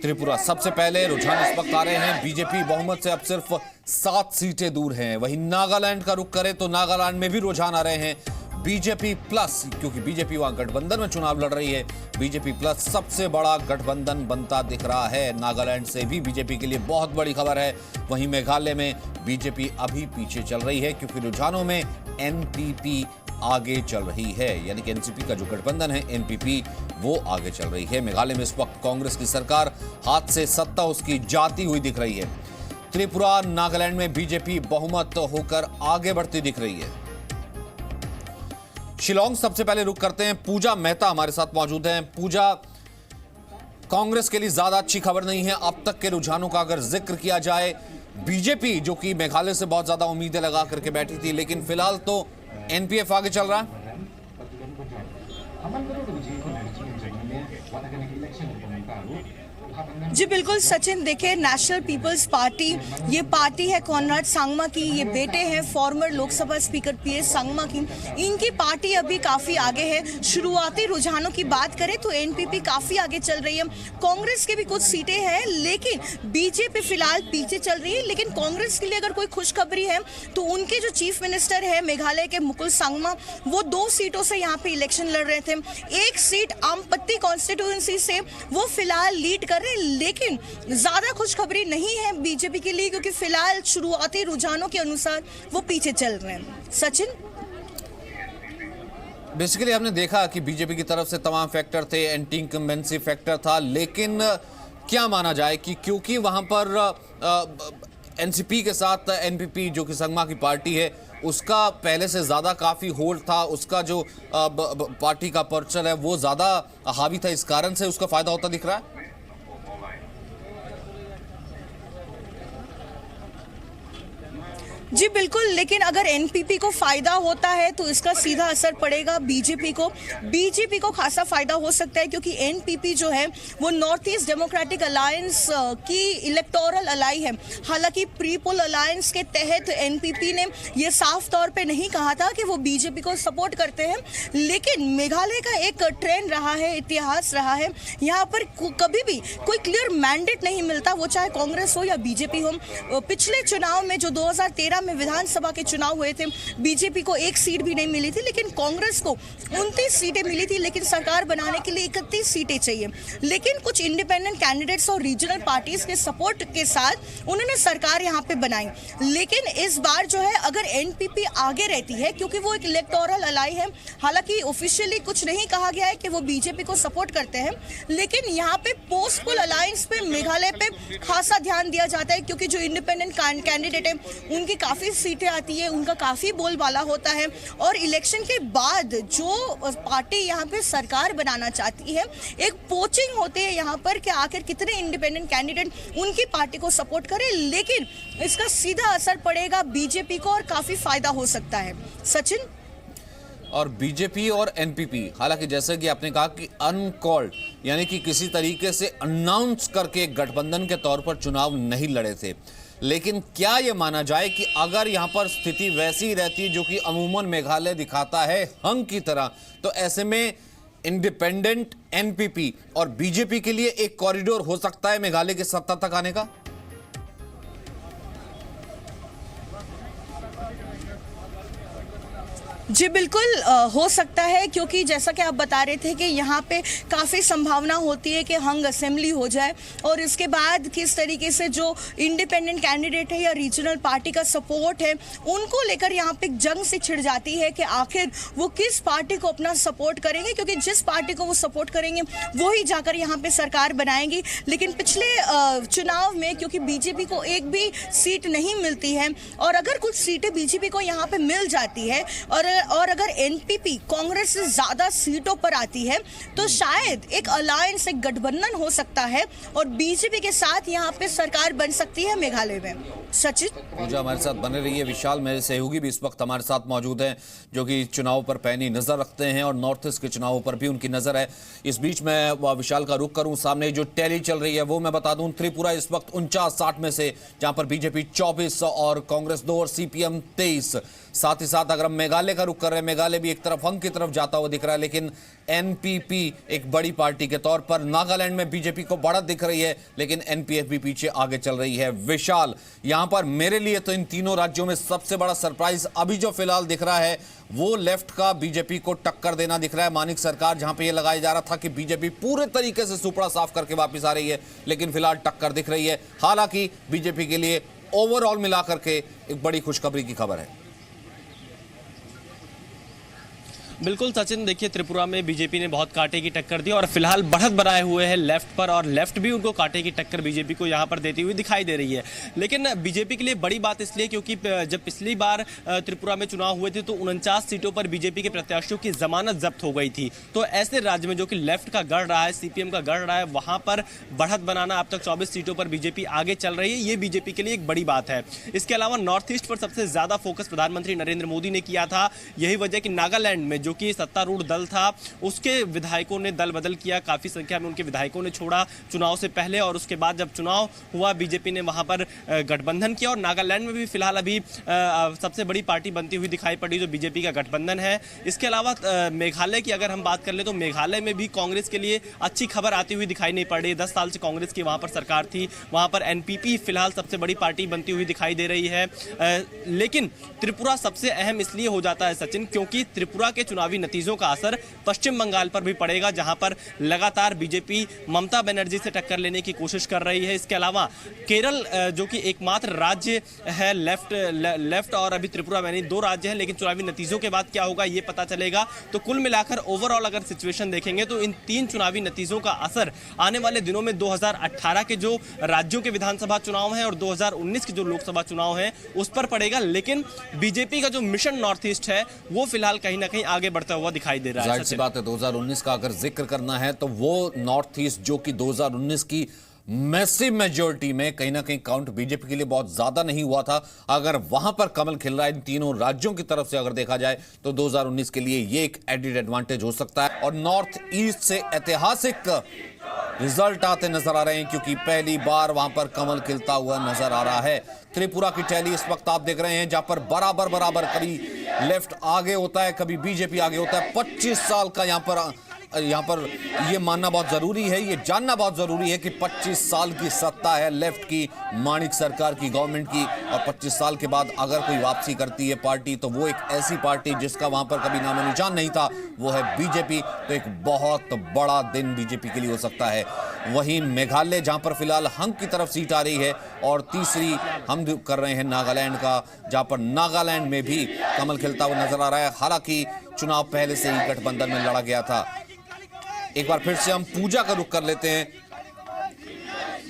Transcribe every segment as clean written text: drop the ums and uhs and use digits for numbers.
त्रिपुरा सबसे पहले रुझान इस वक्त आ रहे हैं। बीजेपी बहुमत से अब सिर्फ 7 सीटें दूर हैं। वहीं नागालैंड का रुख करें तो नागालैंड में भी रुझान आ रहे हैं बीजेपी प्लस, क्योंकि बीजेपी वहां गठबंधन में चुनाव लड़ रही है। बीजेपी प्लस सबसे बड़ा गठबंधन बनता दिख रहा है। नागालैंड से भी बीजेपी के लिए बहुत बड़ी खबर है। वहीं मेघालय में बीजेपी अभी पीछे चल रही है, क्योंकि रुझानों में एनपीपी आगे चल रही है, यानी कि एनसीपी का जो गठबंधन है एनपीपी वो आगे चल रही है। मेघालय में इस वक्त कांग्रेस की सरकार, हाथ से सत्ता उसकी जाती हुई दिख रही है। त्रिपुरा, नागालैंड में बीजेपी बहुमत होकर आगे बढ़ती दिख रही है। शिलोंग सबसे पहले रुक करते हैं। पूजा मेहता हमारे साथ मौजूद हैं। पूजा, कांग्रेस के लिए ज्यादा अच्छी खबर नहीं है अब तक के रुझानों का अगर जिक्र किया जाए। बीजेपी जो कि मेघालय से बहुत ज्यादा उम्मीदें लगा करके बैठी थी, लेकिन फिलहाल तो एनपीएफ आगे चल रहा है। जी बिल्कुल सचिन, देखिए नेशनल पीपल्स पार्टी, ये पार्टी है कॉनराड सांगमा की। ये बेटे हैं farmer Lok Sabha speaker PS Sangma की। इनकी पार्टी अभी काफी आगे है। शुरुआती रुझानों की बात करें तो एनपीपी काफी आगे चल रही है। कांग्रेस के भी कुछ सीटें हैं, लेकिन बीजेपी फिलहाल पीछे चल रही है। लेकिन कांग्रेस के लिए अगर कोई खुशखबरी है तो उनके जो चीफ मिनिस्टर है मेघालय के मुकुल सांगमा, वो 2 सीटों से यहाँ पे इलेक्शन लड़ रहे थे। एक सीट आमपत्ती कॉन्स्टिट्यूएंसी से वो फिलहाल लीड कर रहे हैं, लेकिन ज्यादा खुशखबरी नहीं है बीजेपी के लिए, क्योंकि फिलहाल शुरुआती रुझानों के अनुसार वो पीछे चल रहे हैं। सचिन, बेसिकली हमने देखा कि बीजेपी की तरफ से तमाम फैक्टर थे, एंटी इंकम्बेंसी फैक्टर था, लेकिन क्या माना जाए कि क्योंकि वहां पर एनसीपी के साथ एनपीपी जो कि संगमा की पार्टी है, उसका पहले से ज्यादा काफी होल्ड था, उसका जो पार्टी का पर्चर है वो ज्यादा हावी था, इस कारण से उसका फायदा होता दिख रहा है। जी बिल्कुल, लेकिन अगर एनपीपी को फायदा होता है तो इसका सीधा असर पड़ेगा बीजेपी को। बीजेपी को खासा फायदा हो सकता है, क्योंकि एनपीपी जो है वो नॉर्थ ईस्ट डेमोक्रेटिक अलायंस की इलेक्टोरल अलाई है। हालांकि प्री पोल अलायंस के तहत एनपीपी ने ये साफ तौर पे नहीं कहा था कि वो बीजेपी को सपोर्ट करते हैं, लेकिन मेघालय का एक ट्रेंड रहा है, इतिहास रहा है, यहाँ पर कभी भी कोई क्लियर मैंडेट नहीं मिलता, वो चाहे कांग्रेस हो या बीजेपी हो। पिछले चुनाव में जो 2013 में विधानसभा के चुनाव हुए थे, बीजेपी को 1 सीट भी नहीं मिली थी, लेकिन कांग्रेस को 29 सीटें मिली थी। लेकिन सरकार बनाने के लिए 31 सीटें चाहिए। लेकिन कुछ इंडिपेंडेंट कैंडिडेट्स और रीजनल पार्टीज के सपोर्ट के साथ उन्होंने सरकार यहां पे बनाई। लेकिन इस बार जो है, अगर एनपीपी आगे रहती है, क्योंकि वो एक इलेक्टोरल अलाई है, हालांकि ऑफिशियली कुछ नहीं कहा गया है कि वो बीजेपी को सपोर्ट करते हैं, लेकिन यहाँ पे पोस्ट पोल अलायंस पे मेघालय पे खासा ध्यान दिया जाता है, क्योंकि जो इंडिपेंडेंट कैंडिडेट है उनकी काफी सीटें आती है, उनका काफी बोलबाला होता है। और इलेक्शन के बाद जो पार्टी यहाँ पे सरकार बनाना चाहती है, एक पोचिंग होती है यहाँ पर कि आखिर कितने इंडिपेंडेंट कैंडिडेट उनकी पार्टी को सपोर्ट करें। लेकिन इसका सीधा असर पड़ेगा बीजेपी को और काफी फायदा हो सकता है। सचिन, और बीजेपी और एनपीपी, हालांकि जैसे कि आपने कहा कि अनकॉल्ड, यानी कि किसी तरीके से अनाउंस करके गठबंधन के तौर पर चुनाव नहीं लड़े थे, लेकिन क्या यह माना जाए कि अगर यहां पर स्थिति वैसी रहती जो कि अमूमन मेघालय दिखाता है हंग की तरह, तो ऐसे में इंडिपेंडेंट एनपीपी और बीजेपी के लिए एक कॉरिडोर हो सकता है मेघालय की सत्ता तक आने का? जी बिल्कुल हो सकता है, क्योंकि जैसा कि आप बता रहे थे कि यहाँ पे काफ़ी संभावना होती है कि हंग असेंबली हो जाए, और इसके बाद किस तरीके से जो इंडिपेंडेंट कैंडिडेट है या रीजनल पार्टी का सपोर्ट है, उनको लेकर यहाँ पे जंग से छिड़ जाती है कि आखिर वो किस पार्टी को अपना सपोर्ट करेंगे, क्योंकि जिस पार्टी को वो सपोर्ट करेंगे वो ही जाकर यहाँ पे सरकार बनाएंगी। लेकिन पिछले चुनाव में क्योंकि बीजेपी को एक भी सीट नहीं मिलती है, और अगर कुछ सीटें बीजेपी को यहाँ पे मिल जाती है और अगर एनपीपी कांग्रेस से ज्यादा सीटों पर आती है, तो शायद एक अलायंस, एक गठबंधन हो सकता है और बीजेपी के साथ यहाँ पे सरकार बन सकती है मेघालय में। सचिन। पूजा हमारे साथ बने रही है। विशाल मेरे सहयोगी भी इस वक्त हमारे साथ मौजूद हैं, जो कि चुनाव पर पैनी नजर रखते हैं और नॉर्थ ईस्ट के चुनावों पर भी उनकी नजर है। इस बीच मैं विशाल का रुख करूं, सामने जो टैली चल रही है वो मैं बता दूं, त्रिपुरा इस वक्त 49-60 में से, जहां पर बीजेपी 24 और कांग्रेस 2 और सीपीएम 23। साथ ही साथ अगर हम मेघालय का रुख कर रहे हैं, मेघालय भी एक तरफ अंक की तरफ जाता हुआ दिख रहा है, लेकिन एनपीपी एक बड़ी पार्टी के तौर पर, नागालैंड में बीजेपी को बढ़त दिख रही है, लेकिन एनपीएफ भी पीछे आगे चल रही है। विशाल, यहां पर मेरे लिए तो इन तीनों राज्यों में सबसे बड़ा सरप्राइज अभी जो फिलहाल दिख रहा है वो लेफ्ट का बीजेपी को टक्कर देना दिख रहा है। मानिक सरकार, जहां पे ये लगाया जा रहा था कि बीजेपी पूरे तरीके से सुपड़ा साफ करके वापस आ रही है, लेकिन फिलहाल टक्कर दिख रही है। हालांकि बीजेपी के लिए ओवरऑल मिलाकर के एक बड़ी खुशखबरी की खबर है। बिल्कुल सचिन, देखिए त्रिपुरा में बीजेपी ने बहुत कांटे की टक्कर दी और फिलहाल बढ़त बनाए हुए हैं लेफ्ट पर, और लेफ्ट भी उनको कांटे की टक्कर बीजेपी को यहां पर देती हुई दिखाई दे रही है। लेकिन बीजेपी के लिए बड़ी बात इसलिए क्योंकि जब पिछली बार त्रिपुरा में चुनाव हुए थे तो 49 सीटों पर बीजेपी के प्रत्याशियों की जमानत जब्त हो गई थी। तो ऐसे राज्य में जो कि लेफ्ट का गढ़ रहा है, सीपीएम का गढ़ रहा है, वहां पर बढ़त बनाना, अब तक 24 सीटों पर बीजेपी आगे चल रही है, ये बीजेपी के लिए एक बड़ी बात है। इसके अलावा नॉर्थ ईस्ट पर सबसे ज्यादा फोकस प्रधानमंत्री नरेंद्र मोदी ने किया था। यही वजह कि नागालैंड में जो कि सत्तारूढ़ दल था उसके विधायकों ने दल बदल किया, काफी संख्या में उनके विधायकों ने छोड़ा चुनाव से पहले, और उसके बाद जब चुनाव हुआ बीजेपी ने वहां पर गठबंधन किया। और नागालैंड में भी फिलहाल अभी सबसे बड़ी पार्टी बनती हुई दिखाई पड़ी जो बीजेपी का गठबंधन है। इसके अलावा मेघालय की अगर हम बात कर ले तो मेघालय में भी कांग्रेस के लिए अच्छी खबर आती हुई दिखाई नहीं पड़ रही। 10 साल से कांग्रेस की वहां पर सरकार थी, वहां पर एनपीपी फिलहाल सबसे बड़ी पार्टी बनती हुई दिखाई दे रही है। लेकिन त्रिपुरा सबसे अहम इसलिए हो जाता है सचिन, क्योंकि त्रिपुरा के चुनावी नतीजों का असर पश्चिम बंगाल पर भी पड़ेगा, जहां पर लगातार बीजेपी ममता बनर्जी से टक्कर लेने की कोशिश कर रही है। इसके अलावा केरल जो कि एकमात्र राज्य है लेफ्ट और अभी त्रिपुरा में नहीं, 2 राज्य हैं, लेकिन चुनावी नतीजों के बाद क्या होगा ये पता चलेगा। तो कुल मिलाकर ओवरऑल अगर सिचुएशन देखेंगे तो इन 3 चुनावी नतीजों का असर आने वाले दिनों में 2018 के जो राज्यों के विधानसभा चुनाव हैं और 2019 के जो लोकसभा चुनाव हैं उस पर पड़ेगा। लेकिन बीजेपी का जो मिशन नॉर्थ ईस्ट है वो फिलहाल कहीं ना कहीं आगे बढ़ता हुआ दिखाई दे रहा है। जाहिर सी बात है, 2019 का अगर जिक्र करना है तो वो नॉर्थ ईस्ट जो कि 2019 की मैसिव मेजॉरिटी में कहीं ना कहीं काउंट बीजेपी के लिए बहुत ज्यादा नहीं हुआ था, अगर वहां पर कमल खिल रहा है इन तीनों राज्यों की तरफ से अगर देखा जाए तो 2019 के लिए ये एक एडेड एडवांटेज हो सकता है। और नॉर्थ ईस्ट से ऐतिहासिक रिजल्ट आते नजर आ रहे हैं, क्योंकि पहली बार वहां पर कमल खिलता हुआ नजर आ रहा है। त्रिपुरा की टैली इस वक्त आप देख रहे हैं, जहां पर बराबर कभी लेफ्ट आगे होता है, कभी बीजेपी आगे होता है। 25 साल का यहां पर ये मानना बहुत जरूरी है, ये जानना बहुत जरूरी है कि 25 साल की सत्ता है लेफ्ट की, माणिक सरकार की, गवर्नमेंट की, और 25 साल के बाद अगर कोई वापसी करती है पार्टी तो वो एक ऐसी पार्टी जिसका वहां पर कभी नामो निशान नहीं था, वो है बीजेपी। तो एक बहुत बड़ा दिन बीजेपी के लिए हो सकता है। वहीं मेघालय, जहां पर फिलहाल हंग की तरफ सीट आ रही है, और तीसरी हम कर रहे हैं नागालैंड का, जहां पर नागालैंड में भी कमल खिलता हुआ नजर आ रहा है। हालांकि चुनाव पहले से ही गठबंधन में लड़ा गया था। एक बार फिर से हम पूजा का रुख कर लेते हैं।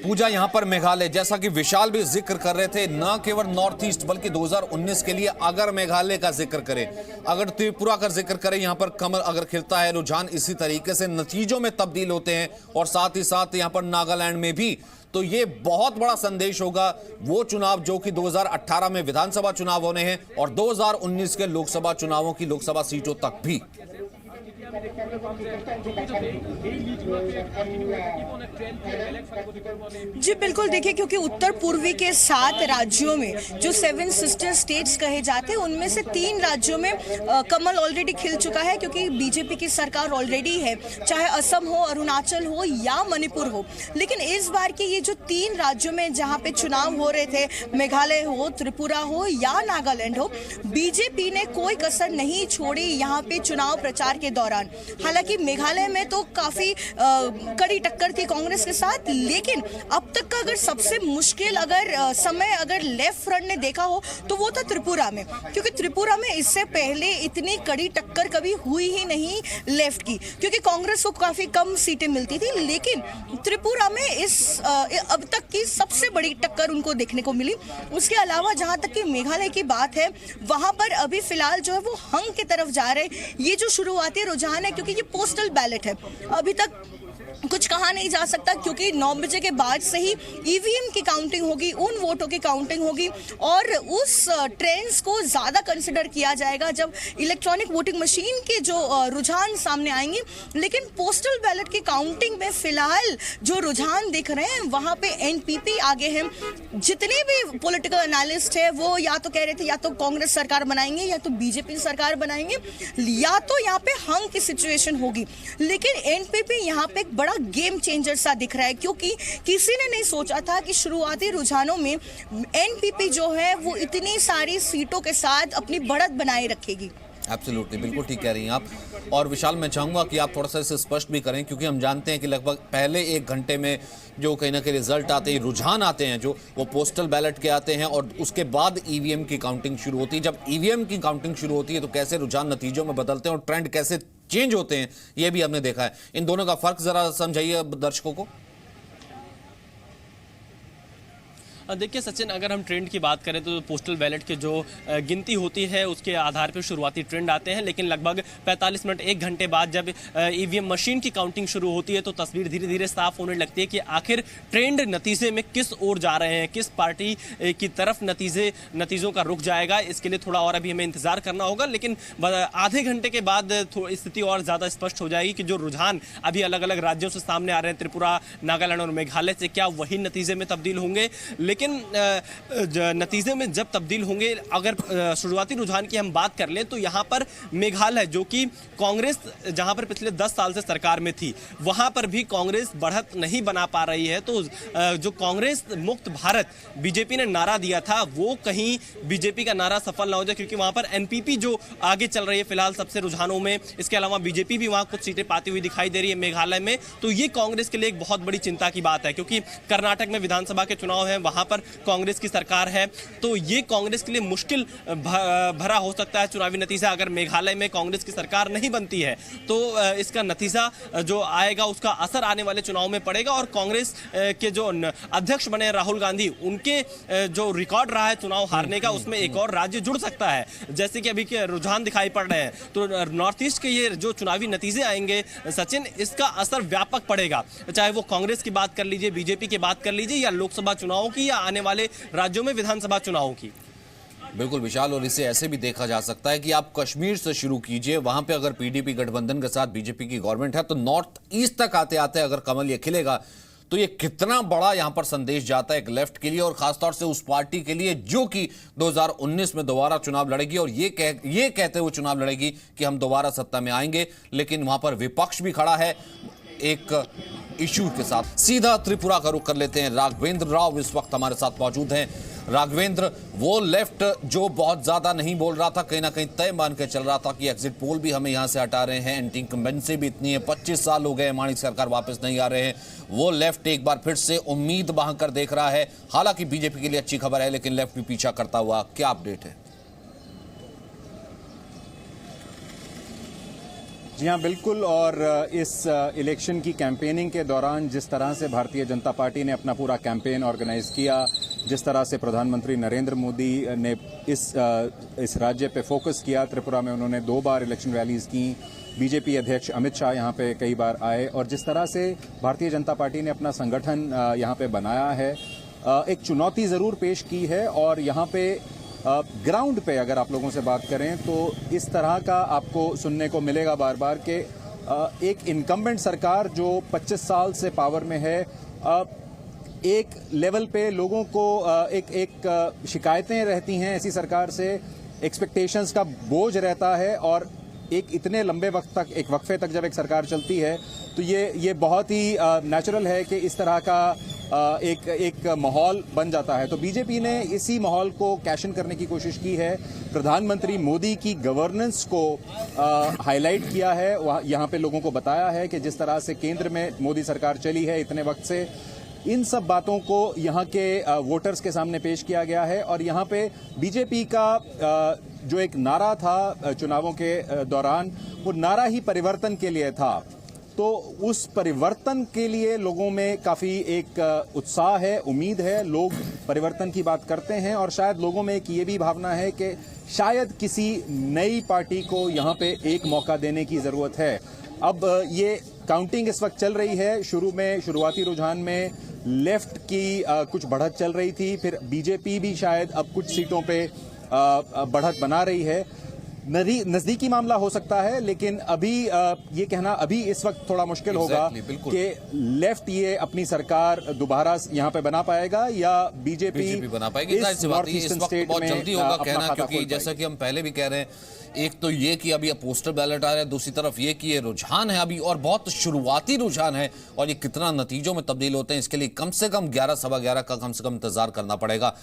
पूजा, यहां पर मेघालय, जैसा कि विशाल भी जिक्र कर रहे थे, न केवल नॉर्थ ईस्ट बल्कि 2019 के लिए अगर मेघालय का जिक्र करें, अगर त्रिपुरा का जिक्र करें, यहां पर कमल अगर खिलता है, रुझान इसी तरीके से नतीजों में तब्दील होते हैं, और साथ ही साथ यहां पर नागालैंड में भी, तो ये बहुत बड़ा संदेश होगा वो चुनाव जो कि 2018 में विधानसभा चुनाव होने हैं और 2019 के लोकसभा चुनावों की लोकसभा सीटों तक भी। जी बिल्कुल, देखिए क्योंकि उत्तर पूर्वी के 7 राज्यों में जो 7 सिस्टर स्टेट्स कहे जाते हैं उनमें से 3 राज्यों में कमल ऑलरेडी खिल चुका है, क्योंकि बीजेपी की सरकार ऑलरेडी है, चाहे असम हो, अरुणाचल हो या मणिपुर हो। लेकिन इस बार के ये जो 3 राज्यों में जहां पे चुनाव हो रहे थे, मेघालय हो, त्रिपुरा हो या नागालैंड हो, बीजेपी ने कोई कसर नहीं छोड़ी यहाँ पे चुनाव प्रचार के दौरान। हालांकि मेघालय में तो काफी कड़ी टक्कर थी कांग्रेस के साथ, लेकिन अब तक का अगर सबसे मुश्किल समय अगर लेफ्ट फ्रंट ने देखा हो तो वो था त्रिपुरा में, क्योंकि त्रिपुरा में इससे पहले इतनी कड़ी टक्कर कभी हुई ही नहीं लेफ्ट की, क्योंकि कांग्रेस को काफी कम सीटें मिलती थी। लेकिन त्रिपुरा में अब तक की सबसे बड़ी टक्कर उनको देखने को मिली। उसके अलावा जहां तक कि मेघालय की बात है, वहां पर अभी फिलहाल जो है वो हंग की तरफ जा रहे हैं। ये जो शुरुआती रुझान है, क्योंकि ये पोस्टल बैलेट है, अभी तक कुछ कहा नहीं जा सकता, क्योंकि 9 बजे के बाद से ही ईवीएम की काउंटिंग होगी, उन वोटों की काउंटिंग होगी और उस ट्रेंड्स को ज़्यादा कंसिडर किया जाएगा जब इलेक्ट्रॉनिक वोटिंग मशीन के जो रुझान सामने आएंगे। लेकिन पोस्टल बैलेट की काउंटिंग में फिलहाल जो रुझान दिख रहे हैं वहाँ पे एनपीपी आगे हैं। जितने भी पॉलिटिकल एनालिस्ट है वो या तो कह रहे थे या तो कांग्रेस सरकार बनाएंगे या तो बीजेपी सरकार बनाएंगे या तो यहाँ पे हंग की सिचुएशन होगी। लेकिन एनपीपी यहाँ पे एक बड़ा गेम चेंजर सा दिख रहा है, क्योंकि किसी ने नहीं सोचा था कि शुरुआती रुझानों में एनपीपी जो है वो इतनी सारी सीटों के साथ अपनी बढ़त बनाए रखेगी। एब्सोल्युटली, बिल्कुल ठीक कह रही हैं आप। और विशाल, मैं चाहूंगा कि आप थोड़ा सा इसे स्पष्ट भी करें, क्योंकि हम जानते हैं कि लगभग पहले 1 घंटे में जो कहीं ना कहीं रिजल्ट आते हैं, रुझान आते हैं जो वो पोस्टल बैलेट के आते हैं और उसके बाद ईवीएम की काउंटिंग शुरू होती है। जब ईवीएम की काउंटिंग शुरू होती है तो कैसे रुझान नतीजों में बदलते हैं और ट्रेंड कैसे चेंज होते हैं, ये भी हमने देखा है। इन दोनों का फर्क जरा समझाइए दर्शकों को। देखिए सचिन, अगर हम ट्रेंड की बात करें तो पोस्टल बैलेट के जो गिनती होती है उसके आधार पर शुरुआती ट्रेंड आते हैं, लेकिन लगभग 45 मिनट 1 घंटे बाद जब ईवीएम मशीन की काउंटिंग शुरू होती है तो तस्वीर धीरे धीरे साफ होने लगती है कि आखिर ट्रेंड नतीजे में किस ओर जा रहे हैं, किस पार्टी की तरफ नतीजों का रुख जाएगा। इसके लिए थोड़ा और अभी हमें इंतजार करना होगा, लेकिन आधे घंटे के बाद स्थिति और ज़्यादा स्पष्ट हो जाएगी कि जो रुझान अभी अलग अलग राज्यों से सामने आ रहे हैं, त्रिपुरा, नागालैंड और मेघालय से, क्या वही नतीजे में तब्दील होंगे। लेकिन नतीजे में जब तब्दील होंगे, अगर शुरुआती रुझान की हम बात कर लें तो यहाँ पर मेघालय, जो कि कांग्रेस जहाँ पर पिछले 10 साल से सरकार में थी, वहाँ पर भी कांग्रेस बढ़त नहीं बना पा रही है। तो जो कांग्रेस मुक्त भारत बीजेपी ने नारा दिया था वो कहीं बीजेपी का नारा सफल ना हो जाए, क्योंकि वहाँ पर एनपीपी जो आगे चल रही है फिलहाल सबसे रुझानों में। इसके अलावा बीजेपी भी वहाँ कुछ सीटें पाती हुई दिखाई दे रही है मेघालय में। तो ये कांग्रेस के लिए एक बहुत बड़ी चिंता की बात है, क्योंकि कर्नाटक में विधानसभा के चुनाव है, वहाँ पर कांग्रेस की सरकार है। तो ये कांग्रेस के लिए मुश्किल भरा हो सकता है चुनावी नतीजा। अगर मेघालय में कांग्रेस की सरकार नहीं बनती है तो इसका नतीजा जो आएगा उसका असर आने वाले चुनाव में पड़ेगा। और कांग्रेस के जो अध्यक्ष बने राहुल गांधी, उनके जो रिकॉर्ड रहा है चुनाव हारने का, उसमें एक और राज्य जुड़ सकता है, जैसे कि अभी के रुझान दिखाई पड़ रहे हैं। तो नॉर्थ ईस्ट के ये जो चुनावी नतीजे आएंगे सचिन, इसका असर व्यापक पड़ेगा, चाहे वो कांग्रेस की बात कर लीजिए, बीजेपी की बात कर लीजिए, या लोकसभा चुनावों की, या आने वाले राज्यों में विधानसभा चुनावों की। बिल्कुल विशाल, और इसे ऐसे भी देखा जा सकता है कि आप कश्मीर से शुरू कीजिए, वहां पे अगर पीडीपी गठबंधन के साथ बीजेपी की गवर्नमेंट है तो नॉर्थ ईस्ट तक आते आते अगर कमल ये खिलेगा तो ये कितना बड़ा यहां पर संदेश जाता है एक लेफ्ट के लिए, और खासतौर से उस पार्टी के लिए जो कि 2019 में दोबारा चुनाव लड़ेगी और ये कहते हुए चुनाव लड़ेगी कि हम दोबारा सत्ता में आएंगे। लेकिन वहां पर विपक्ष भी खड़ा है एक इशू के साथ। सीधा त्रिपुरा का रुख कर लेते हैं। राघवेंद्र राव इस वक्त हमारे साथ मौजूद हैं। राघवेंद्र, वो लेफ्ट जो बहुत ज्यादा नहीं बोल रहा था, कहीं ना कहीं तय मान के चल रहा था कि एग्जिट पोल भी हमें यहां से हटा रहे हैं, एंटी इंकम्बेंसी भी इतनी है, 25 साल हो गए माणिक सरकार वापस नहीं आ रहे हैं, वो लेफ्ट एक बार फिर से उम्मीद बांध कर देख रहा है। हालांकि बीजेपी के लिए अच्छी खबर है, लेकिन लेफ्ट भी पीछा करता हुआ। क्या अपडेट है? जी हाँ, बिल्कुल। और इस इलेक्शन की कैंपेनिंग के दौरान जिस तरह से भारतीय जनता पार्टी ने अपना पूरा कैंपेन ऑर्गेनाइज किया, जिस तरह से प्रधानमंत्री नरेंद्र मोदी ने इस राज्य पे फोकस किया, त्रिपुरा में उन्होंने 2 बार इलेक्शन रैलीज की, बीजेपी अध्यक्ष अमित शाह यहाँ पे कई बार आए, और जिस तरह से भारतीय जनता पार्टी ने अपना संगठन यहाँ पे बनाया है, एक चुनौती ज़रूर पेश की है। और यहाँ पे ग्राउंड पे अगर आप लोगों से बात करें तो इस तरह का आपको सुनने को मिलेगा बार बार कि एक इनकम्बेंट सरकार जो 25 साल से पावर में है, एक लेवल पे लोगों को एक शिकायतें रहती हैं ऐसी सरकार से, एक्सपेक्टेशंस का बोझ रहता है, और एक इतने लंबे वक्त तक, एक वक्फे तक जब एक सरकार चलती है तो ये बहुत ही नेचुरल है कि इस तरह का एक माहौल बन जाता है। तो बीजेपी ने इसी माहौल को कैश इन करने की कोशिश की है। प्रधानमंत्री मोदी की गवर्नेंस को हाईलाइट किया है, यहाँ पे लोगों को बताया है कि जिस तरह से केंद्र में मोदी सरकार चली है इतने वक्त से, इन सब बातों को यहाँ के वोटर्स के सामने पेश किया गया है। और यहाँ पे बीजेपी का जो एक नारा था चुनावों के दौरान, वो नारा ही परिवर्तन के लिए था। तो उस परिवर्तन के लिए लोगों में काफी एक उत्साह है, उम्मीद है, लोग परिवर्तन की बात करते हैं। और शायद लोगों में एक ये भी भावना है कि शायद किसी नई पार्टी को यहाँ पे एक मौका देने की जरूरत है। अब ये काउंटिंग इस वक्त चल रही है। शुरुआती रुझान में लेफ्ट की कुछ बढ़त चल रही थी, फिर बीजेपी भी शायद अब कुछ सीटों पे बढ़त बना रही है। नजदीकी मामला हो सकता है, लेकिन अभी ये कहना अभी इस वक्त थोड़ा मुश्किल होगा बिल्कुल। कि लेफ्ट ये अपनी सरकार दोबारा यहाँ पे बना पाएगा या बीजेपी बना पाएगी। जाहिर सी बात है, इस वक्त बहुत जल्दी होगा कहना, क्योंकि जैसा कि हम पहले भी कह रहे हैं, एक तो ये कि अभी पोस्टर बैलेट आ रहा है, दूसरी तरफ ये कि ये रुझान है अभी और बहुत शुरुआती रुझान है, और ये कितना नतीजों में तब्दील होते हैं इसके लिए कम से कम 11 सवा 11 का कम से कम इंतजार करना पड़ेगा।